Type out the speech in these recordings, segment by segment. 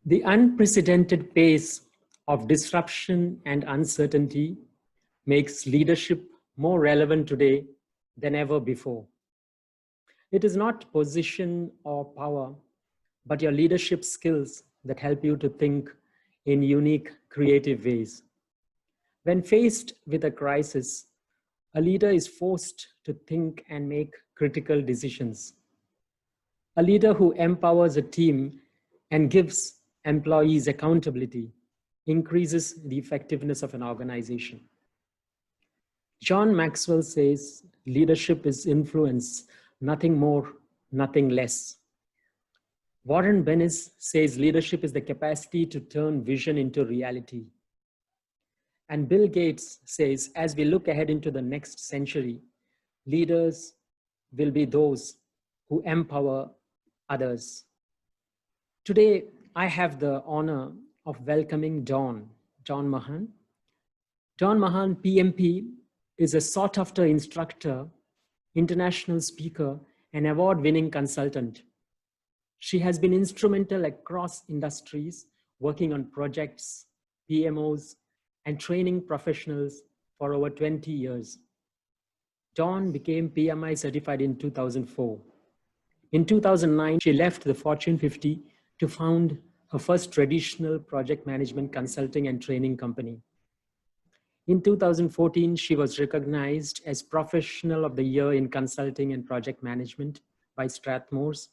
The unprecedented pace of disruption and uncertainty makes leadership more relevant today than ever before. It is not position or power, but your leadership skills that help you to think in unique, creative ways. When faced with a crisis, a leader is forced to think and make critical decisions. A leader who empowers a team and gives employees accountability increases the effectiveness of an organization. John Maxwell says leadership is influence, nothing more, nothing less. Warren Bennis says leadership is the capacity to turn vision into reality. And Bill Gates says, as we look ahead into the next century, leaders will be those who empower others. Today, I have the honor of welcoming John Mahan. John Mahan, PMP, is a sought-after instructor, international speaker, and award-winning consultant. She has been instrumental across industries, working on projects, PMOs, and training professionals for over 20 years. Dawn became PMI certified in 2004. In 2009, she left the Fortune 50 to found her first traditional project management consulting and training company. In 2014, she was recognized as Professional of the Year in Consulting and Project Management by Strathmore's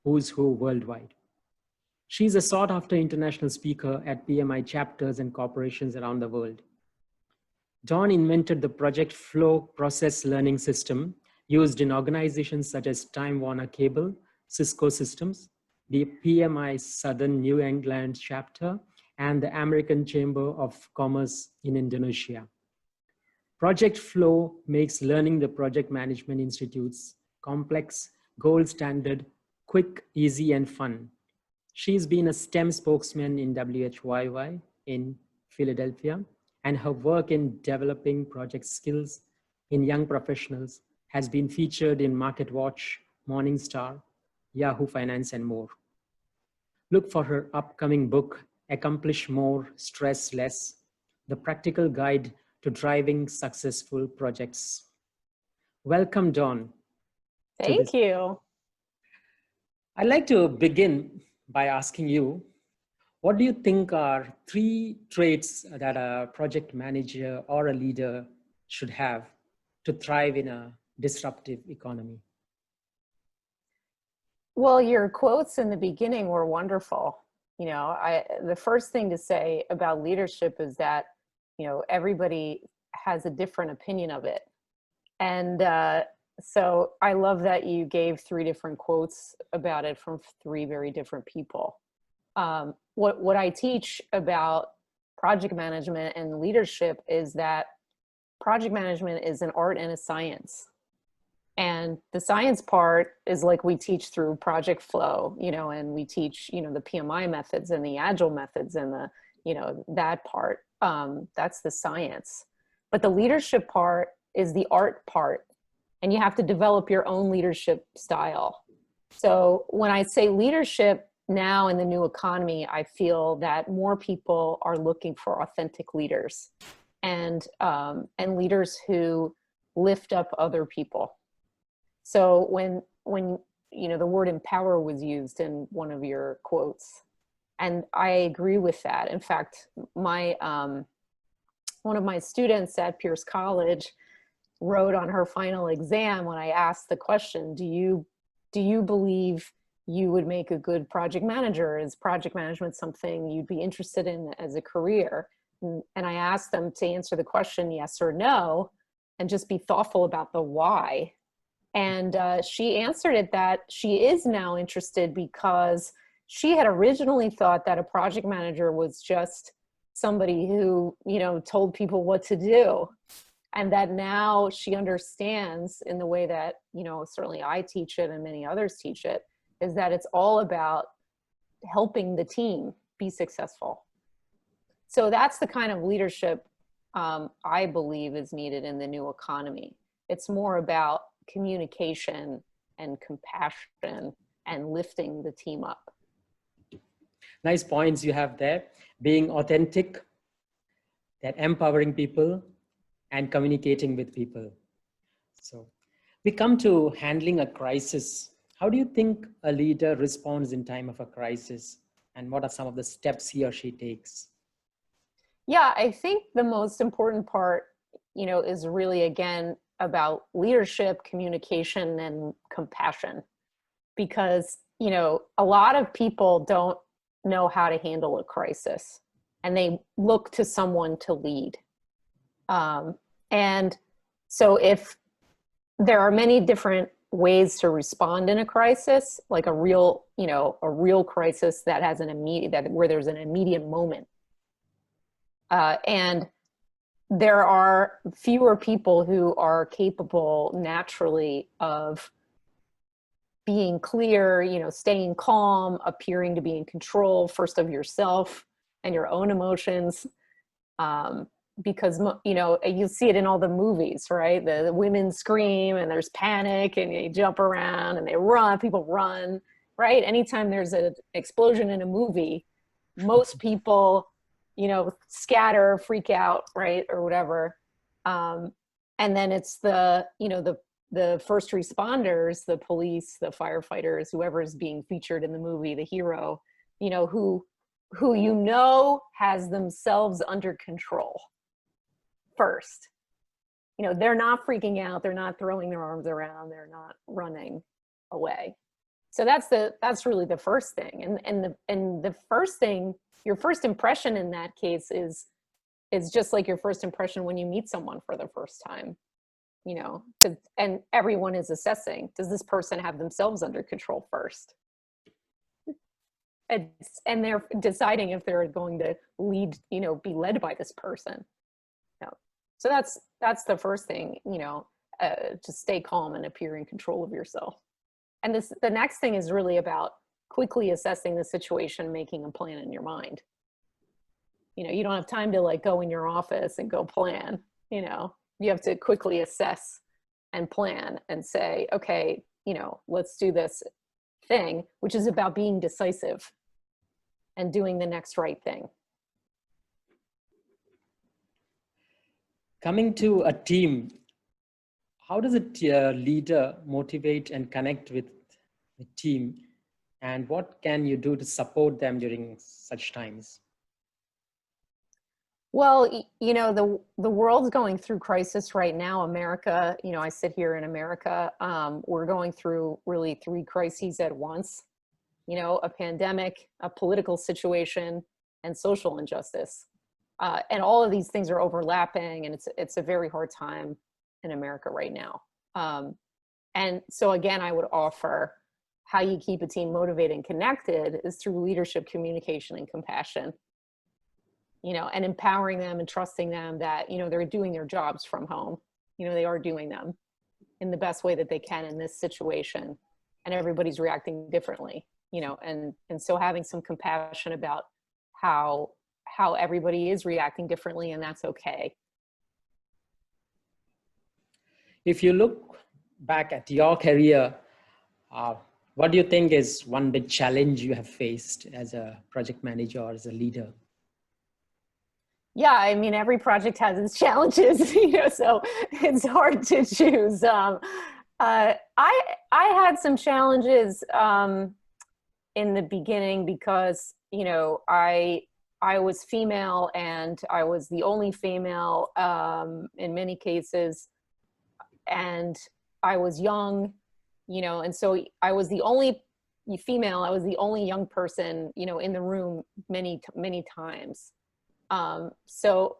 Who's Who Worldwide. She's a sought-after international speaker at PMI chapters and corporations around the world. Dawn invented the Project Flow process learning system used in organizations such as Time Warner Cable, Cisco Systems, the PMI Southern New England chapter, and the American Chamber of Commerce in Indonesia. Project Flow makes learning the Project Management Institute's complex, gold standard, quick, easy, and fun. She's been a STEM spokesman in WHYY in Philadelphia, and her work in developing project skills in young professionals has been featured in MarketWatch, Morningstar, Yahoo Finance, and more. Look for her upcoming book, Accomplish More, Stress Less, the practical guide to driving successful projects. Welcome, Dawn. Thank you. I'd like to begin by asking you, what do you think are 3 traits that a project manager or a leader should have to thrive in a disruptive economy? Well, your quotes in the beginning were wonderful. You know, the first thing to say about leadership is that, you know, everybody has a different opinion of it. And so I love that you gave 3 different quotes about it from 3 very different people. What I teach about project management and leadership is that project management is an art and a science. And the science part is like we teach through Project Flow, you know, and we teach, you know, the PMI methods and the agile methods and the, you know, that part, that's the science. But the leadership part is the art part, and you have to develop your own leadership style. So when I say leadership now in the new economy, I feel that more people are looking for authentic leaders and leaders who lift up other people. So when you know, the word empower was used in one of your quotes, and I agree with that. In fact, my one of my students at Pierce College wrote on her final exam when I asked the question, do you believe you would make a good project manager? Is project management something you'd be interested in as a career? And I asked them to answer the question yes or no, and just be thoughtful about the why. And she answered it that she is now interested because she had originally thought that a project manager was just somebody who, you know, told people what to do. And that now she understands in the way that, you know, certainly I teach it and many others teach it, is that it's all about helping the team be successful. So that's the kind of leadership I believe is needed in the new economy. It's more about communication and compassion and lifting the team up. Nice points you have there. Being authentic, that empowering people, and communicating with people. So we come to handling a crisis. How do you think a leader responds in time of a crisis? And what are some of the steps he or she takes? Yeah, I think the most important part, is really, again, about leadership, communication, and compassion. Because, a lot of people don't know how to handle a crisis and they look to someone to lead. And so if there are many different ways to respond in a crisis, like a real crisis that has where there's an immediate moment. And there are fewer people who are capable naturally of being clear, staying calm, appearing to be in control, first of yourself and your own emotions. Because, you see it in all the movies, right? The women scream and there's panic and they jump around and they run, people run, right? Anytime there's an explosion in a movie, most people, scatter, freak out, right? Or whatever. And then it's the first responders, the police, the firefighters, whoever is being featured in the movie, the hero, who has themselves under control first. They're not freaking out, they're not throwing their arms around, they're not running away. So that's really the first thing. And the first thing, your first impression in that case is just like your first impression when you meet someone for the first time. And everyone is assessing, does this person have themselves under control first? And they're deciding if they're going to be led by this person. So that's the first thing, to stay calm and appear in control of yourself. And the next thing is really about quickly assessing the situation, making a plan in your mind. You don't have time to go in your office and go plan, you have to quickly assess and plan and say, okay, let's do this thing, which is about being decisive and doing the next right thing. Coming to a team, how does a leader motivate and connect with the team? And what can you do to support them during such times? Well, the world's going through crisis right now. America, I sit here in America. We're going through really 3 crises at once. A pandemic, a political situation, and social injustice. And all of these things are overlapping, and it's a very hard time in America right now. And so again, I would offer how you keep a team motivated and connected is through leadership, communication, and compassion. And empowering them and trusting them that, they're doing their jobs from home. They are doing them in the best way that they can in this situation, and everybody's reacting differently, and so having some compassion about how everybody is reacting differently, and that's okay. If you look back at your career, what do you think is one big challenge you have faced as a project manager or as a leader? Yeah, I mean, every project has its challenges, so it's hard to choose. I had some challenges in the beginning because, I was female and I was the only female in many cases, and I was young, and so I was the only female, I was the only young person, in the room many times. So,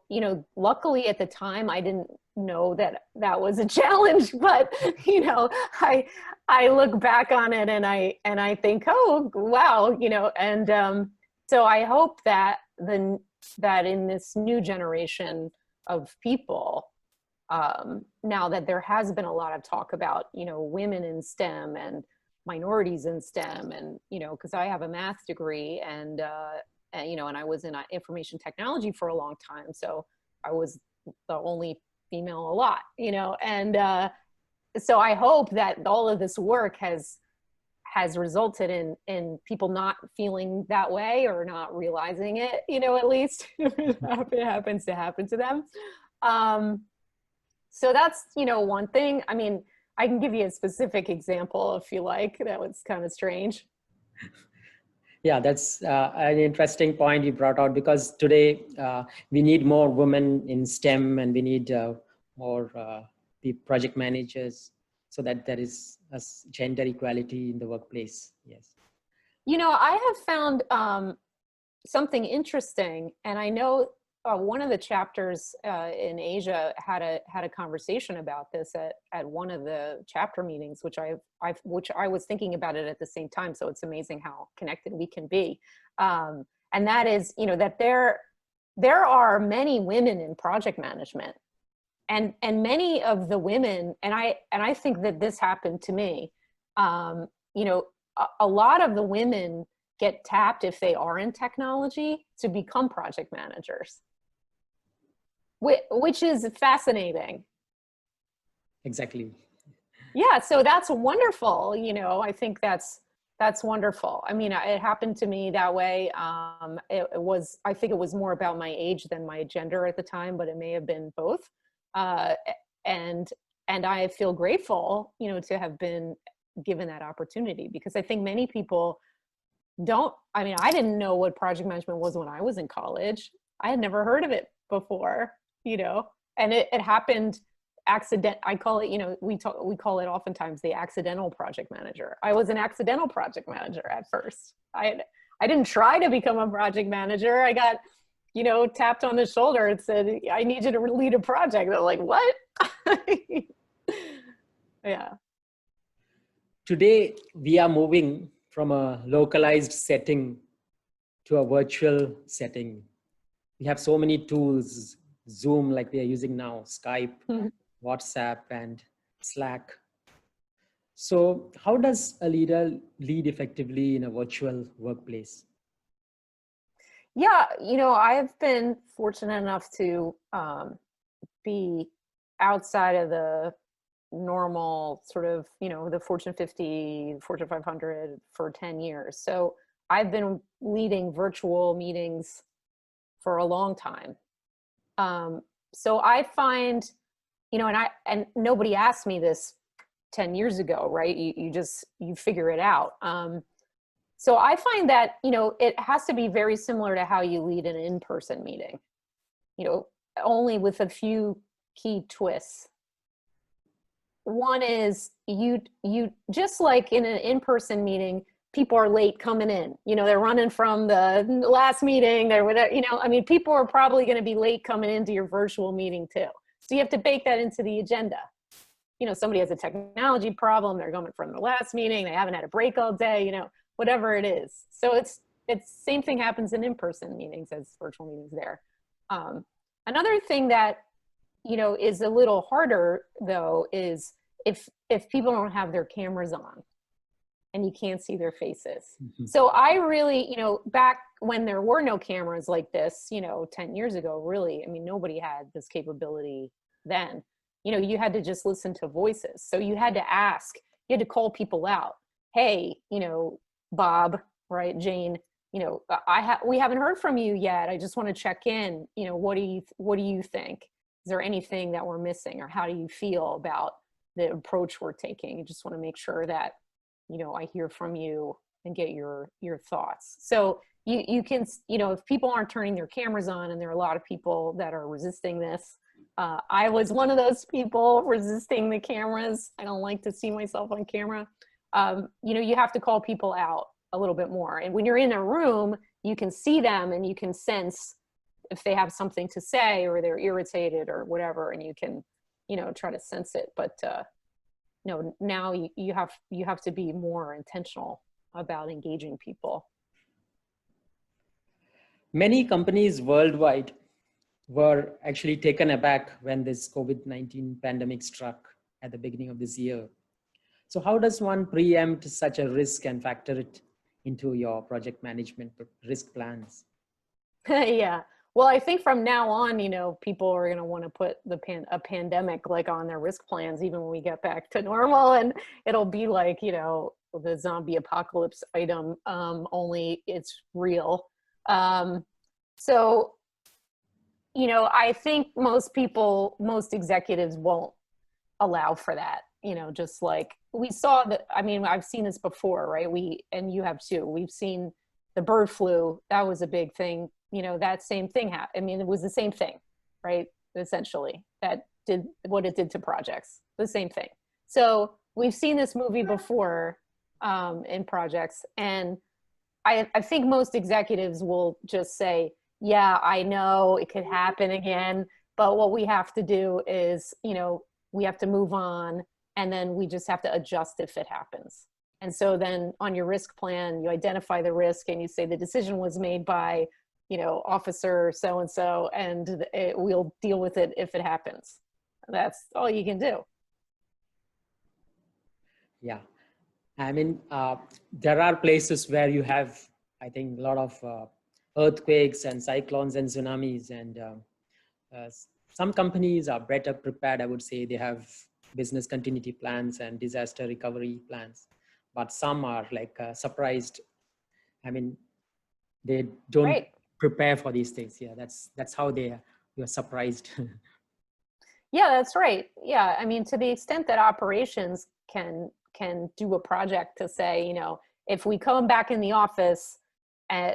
luckily at the time I didn't know that was a challenge, but, I look back on it and I think, oh, wow, and so I hope that that in this new generation of people, now that there has been a lot of talk about, women in STEM and minorities in STEM, and, because I have a math degree and I was in information technology for a long time. So I was the only female a lot, and so I hope that all of this work has resulted in people not feeling that way or not realizing it, at least if it happens to happen to them. So that's, one thing. I mean, I can give you a specific example if you like. That was kind of strange. Yeah, that's an interesting point you brought out, because today we need more women in STEM, and we need more the project managers, so that there is a gender equality in the workplace. Yes. I have found something interesting, and I know one of the chapters in Asia had a conversation about this at one of the chapter meetings, which I was thinking about it at the same time. So it's amazing how connected we can be, and that is, that there are many women in project management, and many of the women, and I think that this happened to me. A lot of the women get tapped if they are in technology to become project managers, which is fascinating. Exactly. Yeah, so that's wonderful. I think that's wonderful. I mean, it happened to me that way. I think it was more about my age than my gender at the time, but it may have been both. And I feel grateful, to have been given that opportunity, because I think many people I didn't know what project management was when I was in college. I had never heard of it before, and it happened I call it, we call it oftentimes the accidental project manager. I was an accidental project manager at first. I didn't try to become a project manager. I got, tapped on the shoulder and said, I need you to lead a project. I'm like, what? Yeah. Today, we are moving from a localized setting to a virtual setting. We have so many tools, Zoom, like we are using now, Skype, WhatsApp, and Slack. So how does a leader lead effectively in a virtual workplace? Yeah, I've been fortunate enough to be outside of the normal sort of, the Fortune 50, Fortune 500 for 10 years. So I've been leading virtual meetings for a long time. So I find, and nobody asked me this 10 years ago, right? You figure it out. So I find that, it has to be very similar to how you lead an in-person meeting, only with a few key twists. One is you just like in an in-person meeting, people are late coming in, they're running from the last meeting, they're whatever, people are probably going to be late coming into your virtual meeting too. So you have to bake that into the agenda. Somebody has a technology problem, they're coming from the last meeting, they haven't had a break all day, whatever it is. So it's same thing happens in in-person meetings as virtual meetings there. Another thing that, is a little harder though, is if people don't have their cameras on and you can't see their faces. Mm-hmm. So I really, back when there were no cameras like this, 10 years ago, really, nobody had this capability then. You had to just listen to voices. So you had to ask, you had to call people out. Hey, Bob, right, Jane, we haven't heard from you yet. I just want to check in. What do you think? Is there anything that we're missing, or how do you feel about the approach we're taking? You just want to make sure that, I hear from you and get your thoughts. So you can, if people aren't turning their cameras on, and there are a lot of people that are resisting this. I was one of those people resisting the cameras. I don't like to see myself on camera. You have to call people out a little bit more. And when you're in a room, you can see them and you can sense if they have something to say or they're irritated or whatever, and you can, try to sense it. But now you have to be more intentional about engaging people. Many companies worldwide were actually taken aback when this COVID-19 pandemic struck at the beginning of this year. So how does one preempt such a risk and factor it into your project management risk plans? Yeah. Well, I think from now on, people are going to want to put a pandemic like on their risk plans, even when we get back to normal, and it'll be like, the zombie apocalypse item, only it's real. So, I think most executives won't allow for that, just like we saw that. I mean, I've seen this before, right? And you have too. We've seen the bird flu. That was a big thing. That same thing happened. I mean, it was the same thing, right? Essentially, that did what it did to projects. The same thing. So we've seen this movie before in projects, and I think most executives will just say, yeah, I know it could happen again, but what we have to do is, we have to move on, and then we just have to adjust if it happens. And so then on your risk plan, you identify the risk and you say the decision was made by, officer so-and-so, and we'll deal with it if it happens. That's all you can do. Yeah. I mean, there are places where you have, I think, a lot of earthquakes and cyclones and tsunamis, and some companies are better prepared. I would say they have business continuity plans and disaster recovery plans, but some are like surprised. I mean, they don't Right. prepare for these things. Yeah, that's how you're surprised. Yeah, that's right. Yeah, I mean, to the extent that operations can do a project to say, if we come back in the office,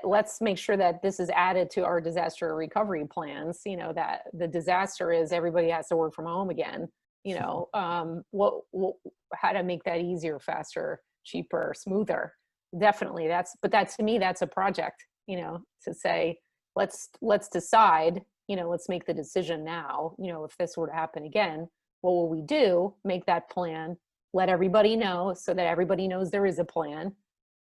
let's make sure that this is added to our disaster recovery plans. That the disaster is everybody has to work from home again. How to make that easier, faster, cheaper, smoother. Definitely, but that to me, that's a project. To say, let's decide. Let's make the decision now. If this were to happen again, what will we do? Make that plan. Let everybody know so that everybody knows there is a plan.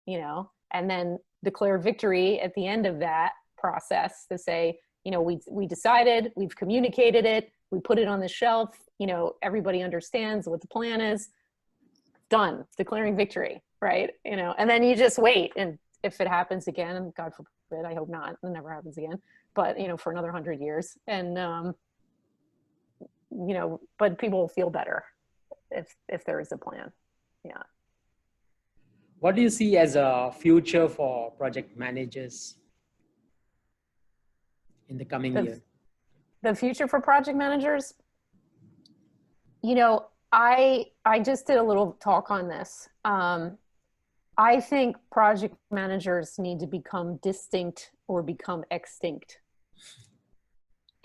And then declare victory at the end of that process to say, we decided, we've communicated it, we put it on the shelf, everybody understands what the plan is. Done. Declaring victory, right? And then you just wait, and if it happens again, God forbid, I hope not, it never happens again, but for another 100 years, and but people will feel better if there is a plan. Yeah. What do you see as a future for project managers in the coming year? The future for project managers, I just did a little talk on this. I think project managers need to become distinct or become extinct.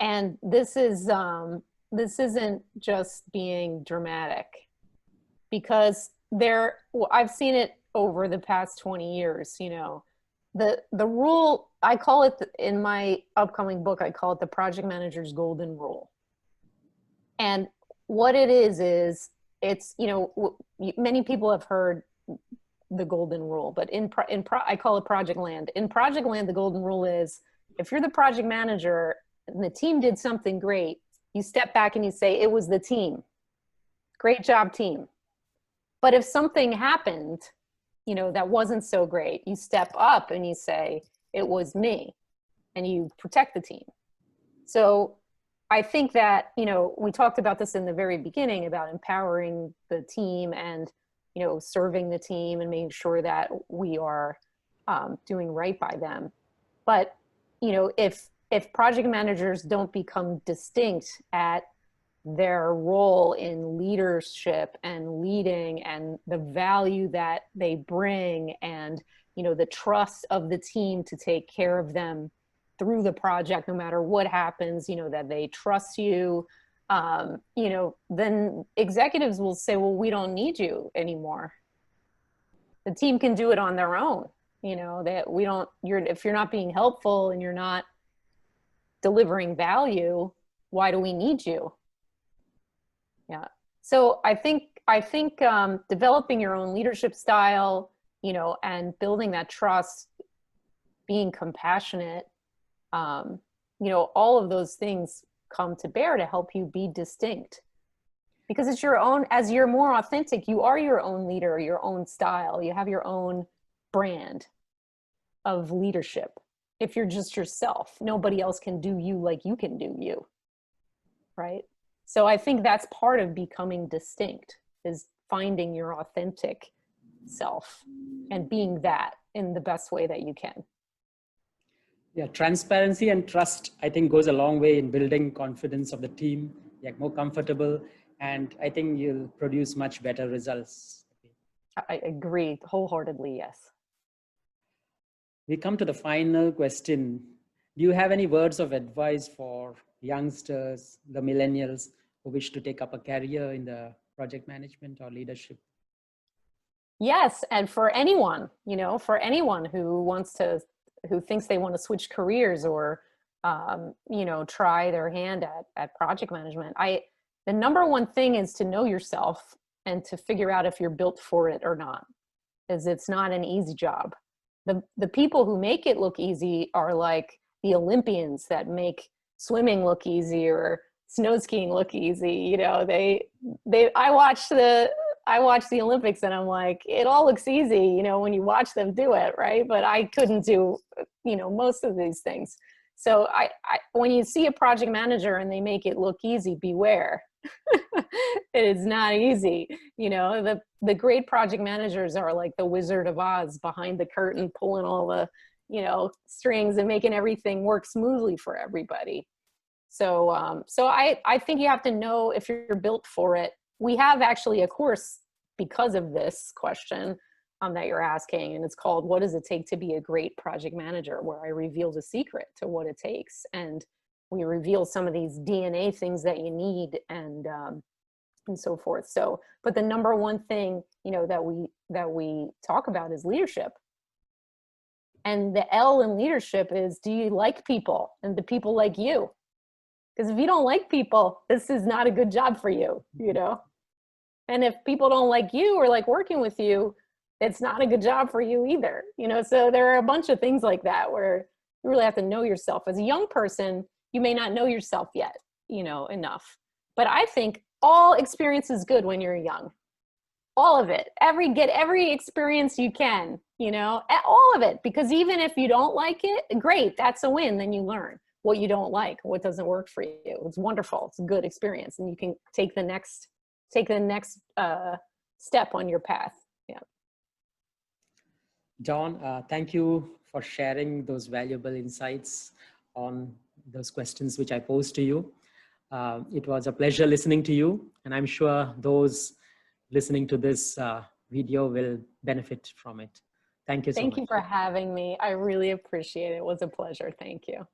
And this isn't just being dramatic, because I've seen it over the past 20 years. The rule, I call it, in my upcoming book, I call it the project manager's golden rule. And what it is it's, many people have heard the golden rule, but I call it project land. In project land, the golden rule is, if you're the project manager and the team did something great, you step back and you say, it was the team. Great job, team. But if something happened, that wasn't so great, you step up and you say, it was me, and you protect the team. So I think that, we talked about this in the very beginning about empowering the team and, serving the team and making sure that we are doing right by them. But, if project managers don't become distinct at their role in leadership and leading and the value that they bring, and the trust of the team to take care of them through the project no matter what happens, that they trust you, then executives will say, well, we don't need you anymore. The team can do it on their own. That if you're not being helpful and you're not delivering value, why do we need you? Yeah. So I think developing your own leadership style, and building that trust, being compassionate, all of those things come to bear to help you be distinct, because it's your own. As you're more authentic, you are your own leader, your own style. You have your own brand of leadership, if you're just yourself. Nobody else can do you like you can do you, right? So I think that's part of becoming distinct, is finding your authentic self and being that in the best way that you can. Yeah, transparency and trust, I think, goes a long way in building confidence of the team. You're more comfortable, and I think you'll produce much better results. I agree wholeheartedly, yes. We come to the final question. Do you have any words of advice for youngsters, the millennials who wish to take up a career in the project management or leadership? Yes, and for anyone, you know, for anyone who wants to, who thinks they want to switch careers or, you know, try their hand at project management, the number one thing is to know yourself and to figure out if you're built for it or not, because it's not an easy job. The people who make it look easy are like the Olympians that make swimming look easy or snow skiing look easy. You know, I watch the Olympics and I'm like, it all looks easy, you know, when you watch them do it, right? But I couldn't do, you know, most of these things. So when you see a project manager and they make it look easy, beware. It is not easy. You know, the great project managers are like the Wizard of Oz behind the curtain, pulling all the, you know, strings and making everything work smoothly for everybody. So, so I think you have to know if you're built for it. We have actually a course because of this question that you're asking, and it's called "What Does It Take to Be a Great Project Manager?" where I reveal the secret to what it takes, and we reveal some of these DNA things that you need, and so forth. So, but the number one thing, you know, that we talk about is leadership. And the L in leadership is, do you like people, and do people like you? Because if you don't like people, this is not a good job for you, you know? And if people don't like you or like working with you, it's not a good job for you either, you know? So there are a bunch of things like that where you really have to know yourself. As a young person, you may not know yourself yet, you know, enough. But I think all experience is good when you're young. All of it. Get every experience you can, you know, all of it. Because even if you don't like it, great, that's a win. Then you learn what you don't like, what doesn't work for you. It's wonderful. It's a good experience, and you can take the next step on your path. Yeah. Dawn, thank you for sharing those valuable insights on those questions which I posed to you. It was a pleasure listening to you, and I'm sure those listening to this video will benefit from it. Thank you so much. Thank you for having me. I really appreciate it. It was a pleasure. Thank you.